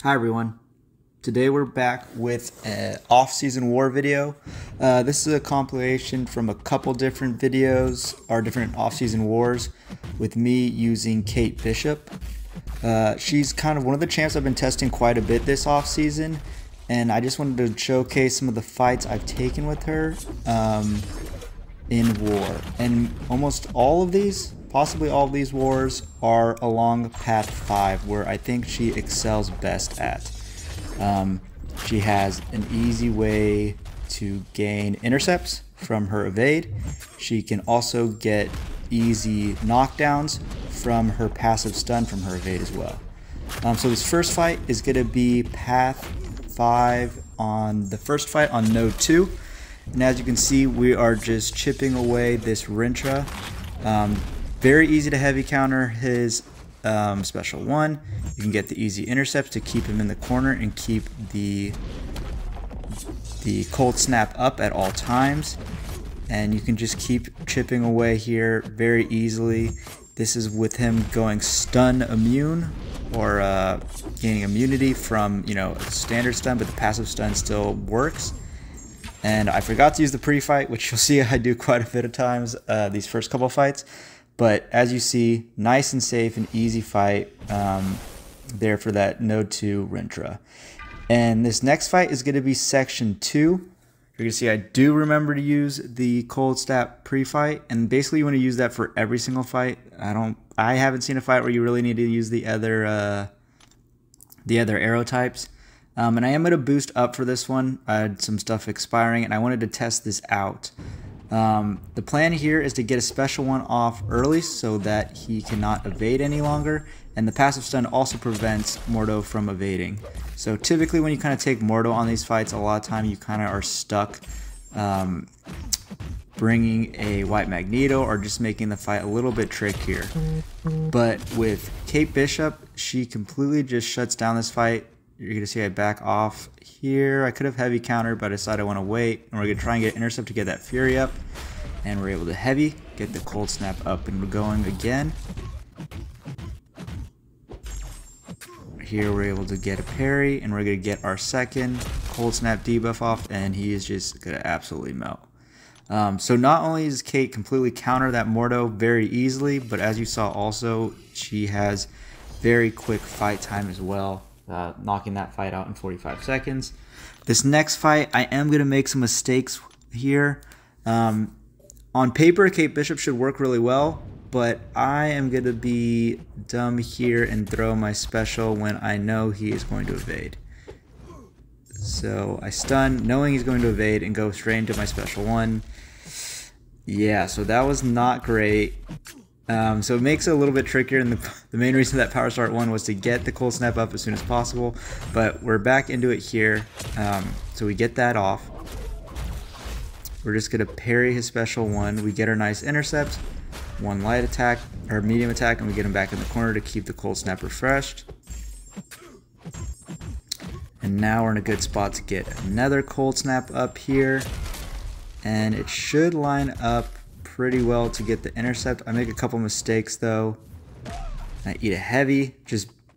Hi everyone. Today we're back with an off-season war video. This is a compilation from a couple different videos, or different off-season wars, with me using Kate Bishop. She's kind of one of the champs I've been testing quite a bit this off-season, and I just wanted to showcase some of the fights I've taken with her in war. And almost all of these, possibly all of these wars, are along path 5, where I think she excels best at. She has an easy way to gain intercepts from her evade. She can also get easy knockdowns from her passive stun from her evade as well. So this first fight is going to be path 5 on the first fight on node 2. And as you can see, we are just chipping away this Rintrah. Very easy to heavy counter his special 1. You can get the easy intercepts to keep him in the corner and keep the cold snap up at all times. And you can just keep chipping away here very easily. This is with him going stun immune, or gaining immunity from, a standard stun, but the passive stun still works. And I forgot to use the pre-fight, which you'll see I do quite a bit of times these first couple fights. But as you see, nice and safe and easy fight there for that node 2 Rintrah. And this next fight is going to be section 2. You're going to see I do remember to use the cold snap pre-fight, and basically you want to use that for every single fight. I haven't seen a fight where you really need to use the other arrow types. And I am going to boost up for this one. I had some stuff expiring and I wanted to test this out. The plan here is to get a special 1 off early so that he cannot evade any longer, and the passive stun also prevents Mordo from evading. So typically when you kind of take Mordo on these fights, a lot of time you kind of are stuck bringing a white Magneto or just making the fight a little bit trickier. But with Kate Bishop, she completely just shuts down this fight. You're going to see I back off here. I could have heavy countered, but I decided I want to wait. And we're going to try and get intercept to get that Fury up. And we're able to heavy, get the cold snap up and going again. Here we're able to get a parry, and we're going to get our second cold snap debuff off, and he is just going to absolutely melt. So not only does Kate completely counter that Mordo very easily, but as you saw also, she has very quick fight time as well. Knocking that fight out in 45 seconds. This next fight, I am going to make some mistakes here. On paper, Kate Bishop should work really well, but I am going to be dumb here and throw my special when I know he is going to evade. So I stun, knowing he's going to evade, and go straight into my special 1. Yeah, so that was not great. So it makes it a little bit trickier, and the main reason that Power Start 1 was to get the cold snap up as soon as possible, but we're back into it here. So we get that off. We're just going to parry his special 1. We get our nice intercept, 1 light attack, or medium attack, and we get him back in the corner to keep the cold snap refreshed. And now we're in a good spot to get another cold snap up here, and it should line up pretty well to get the intercept. I make a couple mistakes though. I eat a heavy.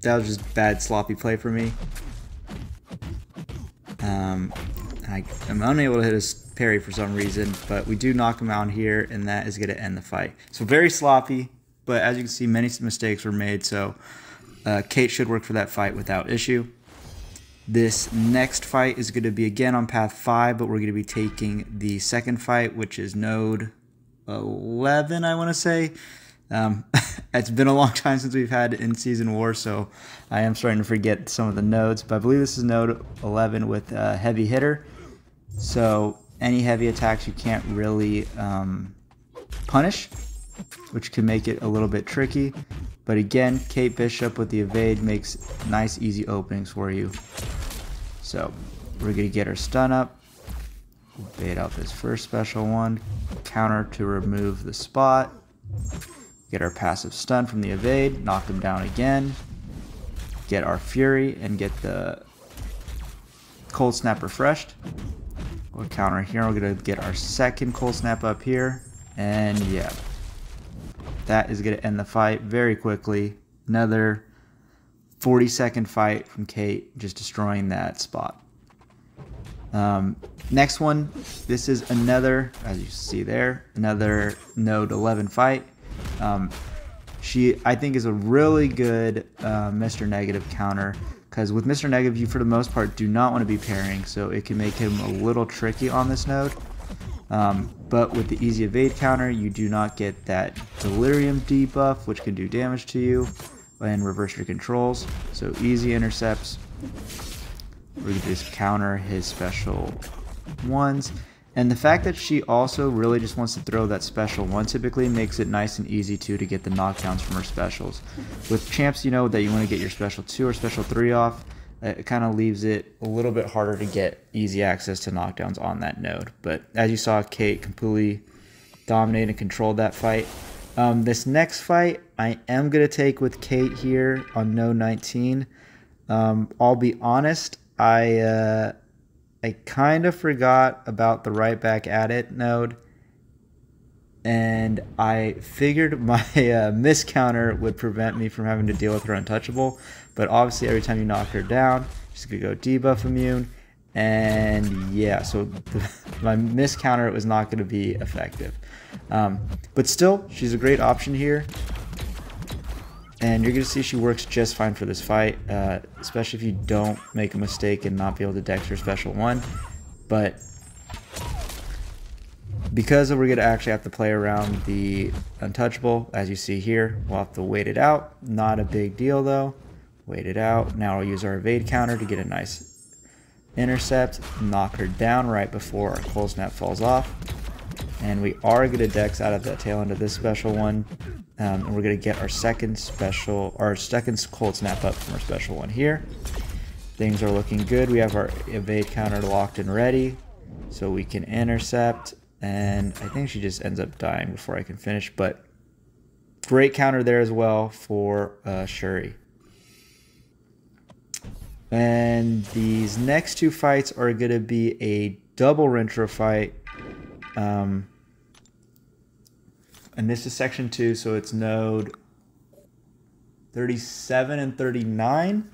That was just bad sloppy play for me. I'm unable to hit his parry for some reason, but we do knock him out here, and that is going to end the fight. So very sloppy, but as you can see, many mistakes were made. So Kate should work for that fight without issue. This next fight is going to be again on path 5, but we're going to be taking the second fight, which is node 11, I want to say. It's been a long time since we've had in-season war, so I am starting to forget some of the nodes, but I believe this is node 11 with a heavy hitter. So any heavy attacks you can't really punish, which can make it a little bit tricky. But again, Kate Bishop with the evade makes nice easy openings for you. So we're going to get our stun up. Bait out this first special 1, counter to remove the spot, get our passive stun from the evade, knock him down again, get our Fury, and get the cold snap refreshed. We'll counter here, we're going to get our second cold snap up here, and yeah, that is going to end the fight very quickly. Another 40-second fight from Kate, just destroying that spot. Next one, this is another, as you see there, another node 11 fight. She, I think, is a really good Mr. Negative counter, because with Mr. Negative, you for the most part do not want to be pairing, so it can make him a little tricky on this node. But with the easy evade counter, you do not get that delirium debuff, which can do damage to you and reverse your controls. So easy intercepts. We can just counter his special ones. And the fact that she also really just wants to throw that special one typically makes it nice and easy too to get the knockdowns from her specials. With champs, you know that you want to get your special 2 or special 3 off. It kind of leaves it a little bit harder to get easy access to knockdowns on that node. But as you saw, Kate completely dominated and controlled that fight. This next fight, I am going to take with Kate here on node 19. I'll be honest, I kind of forgot about the right back at it node. And I figured my miscounter would prevent me from having to deal with her untouchable. But obviously every time you knock her down, she's going to go debuff immune. And yeah, so my miscounter was not going to be effective. But still, she's a great option here. And you're going to see she works just fine for this fight, especially if you don't make a mistake and not be able to dex her special one. But because we're going to actually have to play around the untouchable, as you see here, we'll have to wait it out. Not a big deal though. Wait it out. Now we'll use our evade counter to get a nice intercept, knock her down right before our cold snap falls off. And we are going to dex out of the tail end of this special one. And we're going to get our second cold snap up from our special one here. Things are looking good. We have our evade counter locked and ready, so we can intercept. And I think she just ends up dying before I can finish, but great counter there as well for Shuri. And these next two fights are going to be a double Rintrah fight. And this is section 2, so it's node 37 and 39.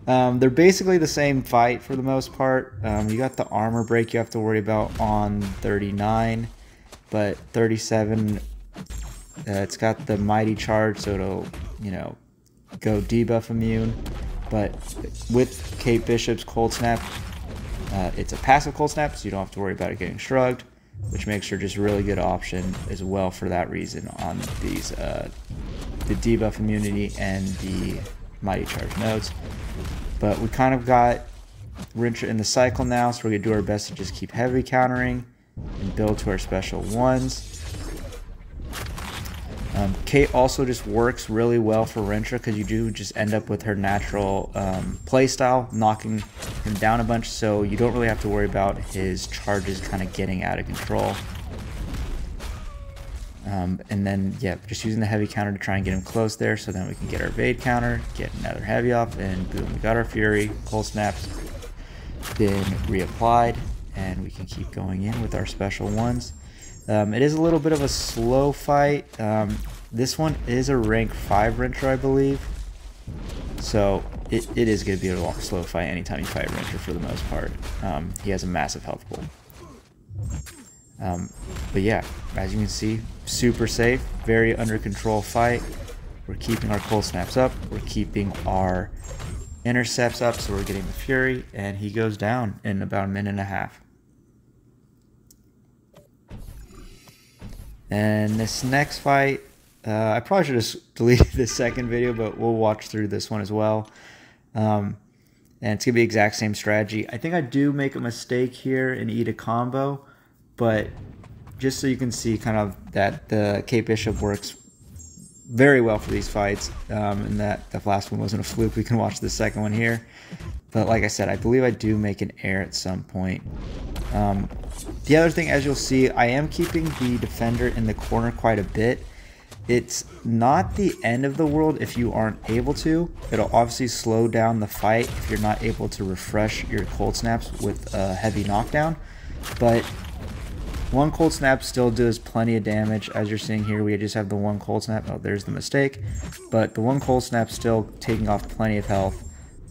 They're basically the same fight for the most part. You got the armor break you have to worry about on 39, but 37, it's got the mighty charge, so it'll, you know, go debuff immune. But with Kate Bishop's cold snap, it's a passive cold snap, so you don't have to worry about it getting shrugged, which makes her just a really good option as well for that reason on these the debuff immunity and the mighty charge nodes. But we kind of got Rintrah in the cycle now, so we're going to do our best to just keep heavy countering and build to our special ones. Kate also just works really well for Rintrah because you do just end up with her natural playstyle, knocking him down a bunch, so you don't really have to worry about his charges kind of getting out of control. And then, yeah, just using the heavy counter to try and get him close there, so then we can get our evade counter, get another heavy off, and boom, we got our Fury. Cold snap's been reapplied, and we can keep going in with our special ones. It is a little bit of a slow fight. This one is a rank 5 Rintrah, I believe. So it is going to be a long, slow fight anytime you fight Rintrah for the most part. He has a massive health pool. But yeah, as you can see, super safe, very under control fight. We're keeping our cold snaps up. We're keeping our intercepts up, so we're getting the Fury, and he goes down in about a minute and a half. And this next fight, I probably should have deleted this second video, but we'll watch through this one as well. And it's going to be the exact same strategy. I think I do make a mistake here and eat a combo, but just so you can see kind of that the Kate Bishop works very well for these fights, and that the last one wasn't a fluke. We can watch the second one here. But like I said, I believe I do make an error at some point. The other thing, as you'll see, I am keeping the defender in the corner quite a bit. It's not the end of the world if you aren't able to. It'll obviously slow down the fight if you're not able to refresh your cold snaps with a heavy knockdown. But One cold snap still does plenty of damage. As you're seeing here, we just have the one cold snap. Oh, there's the mistake. But the one cold snap still taking off plenty of health.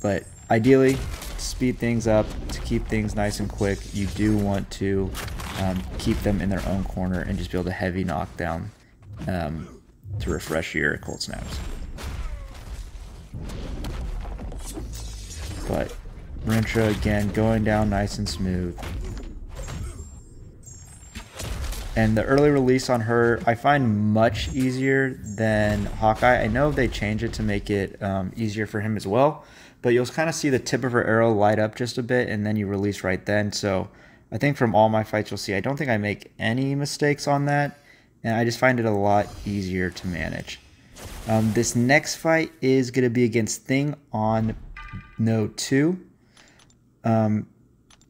But ideally, to speed things up, to keep things nice and quick, you do want to keep them in their own corner and just build a heavy knockdown to refresh your cold snaps. But Rintrah again going down nice and smooth. And the early release on her, I find much easier than Hawkeye. I know they changed it to make it easier for him as well, but you'll kind of see the tip of her arrow light up just a bit, and then you release right then. So I think from all my fights you'll see, I don't think I make any mistakes on that, and I just find it a lot easier to manage. This next fight is going to be against Thing on Node 2.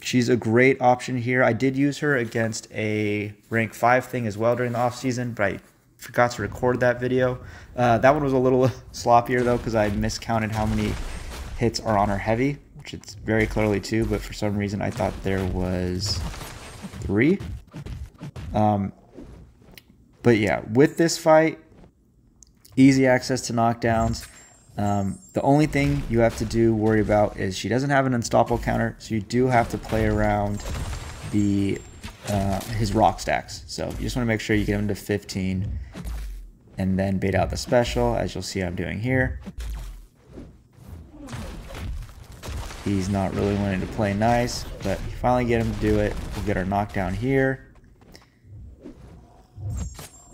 She's a great option here. I did use her against a rank 5 Thing as well during the off season, but I forgot to record that video. That one was a little sloppier though, because I miscounted how many hits are on her heavy, which it's very clearly 2, but for some reason I thought there was 3. But yeah, with this fight, easy access to knockdowns. The only thing you have to worry about is she doesn't have an unstoppable counter, so you do have to play around the his rock stacks. So you just want to make sure you get him to 15 and then bait out the special, as you'll see I'm doing here. He's not really wanting to play nice, but you finally get him to do it. We'll get our knockdown here.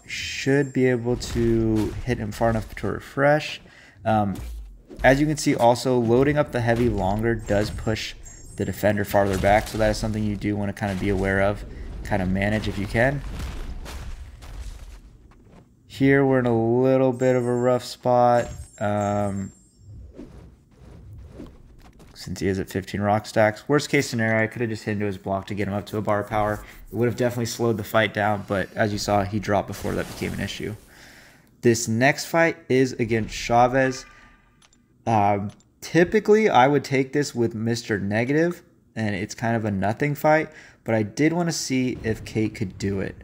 Should be able to hit him far enough to refresh. As you can see, also loading up the heavy longer does push the defender farther back, so that is something you do want to kind of be aware of, kind of manage if you can. Here we're in a little bit of a rough spot, since he is at 15 rock stacks. Worst case scenario, I could have just hit into his block to get him up to a bar power. It would have definitely slowed the fight down, but as you saw, he dropped before that became an issue. This next fight is against Chavez. Typically, I would take this with Mr. Negative, and it's kind of a nothing fight, but I did want to see if Kate could do it.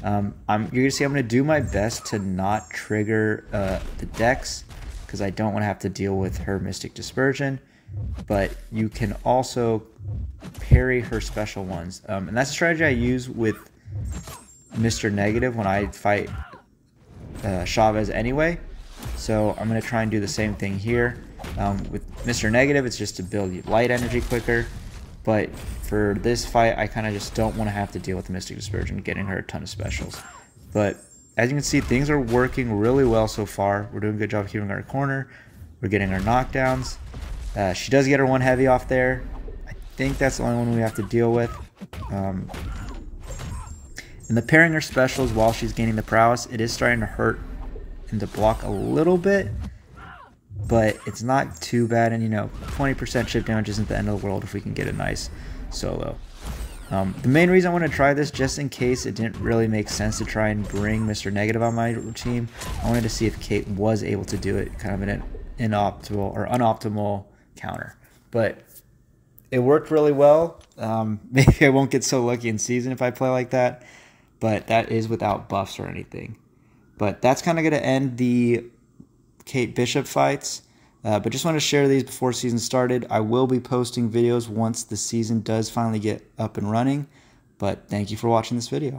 You're going to see I'm going to do my best to not trigger the Dex, because I don't want to have to deal with her Mystic Dispersion, but you can also parry her special ones. And that's a strategy I use with Mr. Negative when I fight Chavez anyway, so I'm going to try and do the same thing here. With Mr. Negative, it's just to build light energy quicker, but for this fight I kind of just don't want to have to deal with the Mystic Dispersion getting her a ton of specials. But as you can see, things are working really well so far. We're doing a good job keeping our corner, we're getting our knockdowns. She does get her one heavy off there. I think that's the only one we have to deal with. And the pairing her specials while she's gaining the prowess, it is starting to hurt and to block a little bit, but it's not too bad. And you know, 20% chip damage isn't the end of the world if we can get a nice solo. The main reason I want to try this, just in case it didn't really make sense to try and bring Mr. Negative on my team, I wanted to see if Kate was able to do it kind of in an inoptimal or unoptimal counter. But it worked really well. Maybe I won't get so lucky in season if I play like that, but that is without buffs or anything. But that's kind of going to end the Kate Bishop fights. But just want to share these before season started. I will be posting videos once the season does finally get up and running. But thank you for watching this video.